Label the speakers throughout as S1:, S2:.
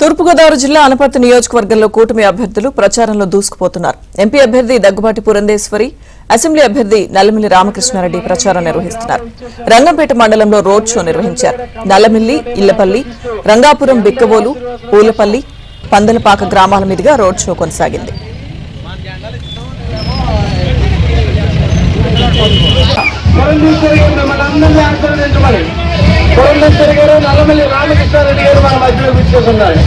S1: తూర్పుగోదావరి జిల్లా అనపర్తి నియోజకవర్గంలో కూటమి అభ్యర్థులు ప్రచారంలో దూసుకుపోతున్నారు. ఎంపీ అభ్యర్థి దగ్గుబాటి పురంధేశ్వరి, అసెంబ్లీ అభ్యర్థి నల్లమిల్లి రామకృష్ణారెడ్డి ప్రచారం నిర్వహిస్తున్నారు. రంగంపేట మండలంలో రోడ్ షో నిర్వహించారు. నల్లమిల్లి, ఇళ్లపల్లి, రంగాపురం, బిక్కవోలు, పూలపల్లి, పందలపాక గ్రామాల మీదుగా రోడ్ షో కొనసాగింది.
S2: పురంధేశ్వరి గారు, నల్లమిల్లి రామకృష్ణారెడ్డి గారు మన మధ్యలో విచ్చేస్తున్నారు.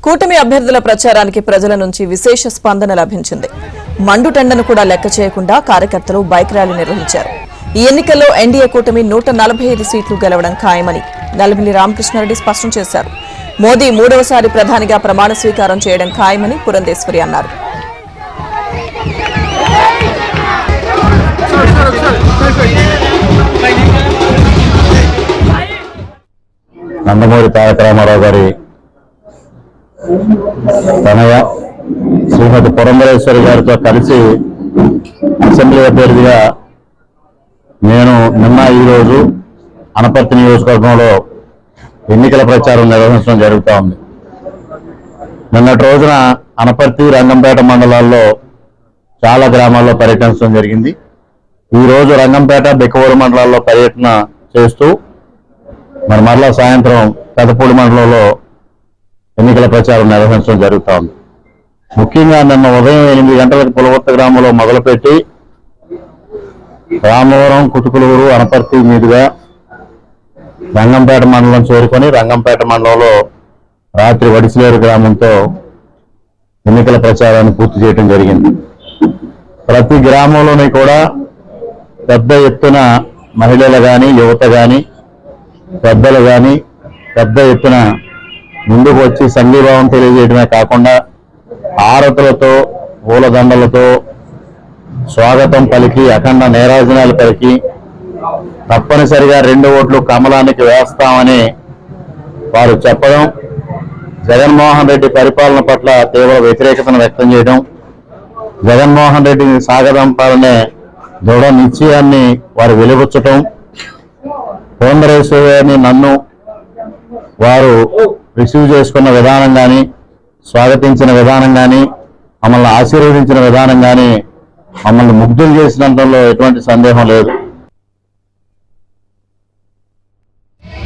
S1: కూటమి అభ్యర్థుల ప్రచారానికి ప్రజల నుంచి విశేష స్పందన లభించింది. మండుటెండను కూడా లెక్క చేయకుండా కార్యకర్తలు బైక్ ర్యాలీ నిర్వహించారు. ఈ ఎన్నికల్లో ఎన్డీఏ కూటమి 145 సీట్లు గెలవడం ఖాయమని నల్లమిల్లి రామకృష్ణారెడ్డి స్పష్టం చేశారు. మోదీ మూడవసారి ప్రధానిగా ప్రమాణ స్వీకారం చేయడం ఖాయమని పురంధేశ్వరి అన్నారు.
S3: నందమూరి తారక రామారావు గారి తనయ శ్రీమతి పురంధరేశ్వరి గారితో కలిసి అసెంబ్లీ అభ్యర్థిగా నేను ఈరోజు అనపర్తి నియోజకవర్గంలో ఎన్నికల ప్రచారం నిర్వహించడం జరుగుతూ ఉంది. నిన్నటి రోజున అనపర్తి, రంగంపేట మండలాల్లో చాలా గ్రామాల్లో పర్యటించడం జరిగింది. ఈరోజు రంగంపేట, బిక్కవోలు మండలాల్లో పర్యటన చేస్తూ మరలా సాయంత్రం పెదపూడి మండలంలో ఎన్నికల ప్రచారం నిర్వహించడం జరుగుతూ ఉంది. ముఖ్యంగా నిన్న ఉదయం 8 గంటలకు పులవర్త గ్రామంలో మొదలుపెట్టి రామవరం, కుతుకులూరు, అనపర్తి మీదుగా రంగంపేట మండలం చేరుకొని రంగంపేట మండలంలో రాత్రి వడిసిలేరు గ్రామంతో ఎన్నికల ప్రచారాన్ని పూర్తి చేయడం జరిగింది. ప్రతి గ్రామంలోని కూడా పెద్ద ఎత్తున మహిళలు కానీ, యువత కానీ, పెద్దలు కానీ పెద్ద ఎత్తున ముందుకు వచ్చి సంఘీభావం తెలియజేయడమే కాకుండా హారతులతో, పూలదండలతో స్వాగతం పలికి, అఖండ నీరాజనాలు పలికి తప్పనిసరిగా 2 ఓట్లు కమలానికి వేస్తామని వారు చెప్పడం, జగన్మోహన్ రెడ్డి పరిపాలన పట్ల తీవ్ర వ్యతిరేకతను వ్యక్తం చేయడం, జగన్మోహన్ రెడ్డిని సాగదంపాలనే దృఢ నిశ్చయాన్ని వారు వెలిబుచ్చటం, పురంధరేశ్వరి నన్ను వారు రిసీవ్ చేసుకున్న విధానం కానీ, స్వాగతించిన విధానం కానీ, మమ్మల్ని ఆశీర్వదించిన విధానం కానీ మమ్మల్ని ముగ్ధులు చేసినంతలో ఎటువంటి సందేహం లేదు.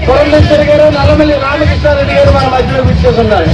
S2: పురంధేశ్వరి గారు, నల్లమిల్లి రామకృష్ణారెడ్డి గారు మన మధ్యలో విచ్చేస్తున్నారు.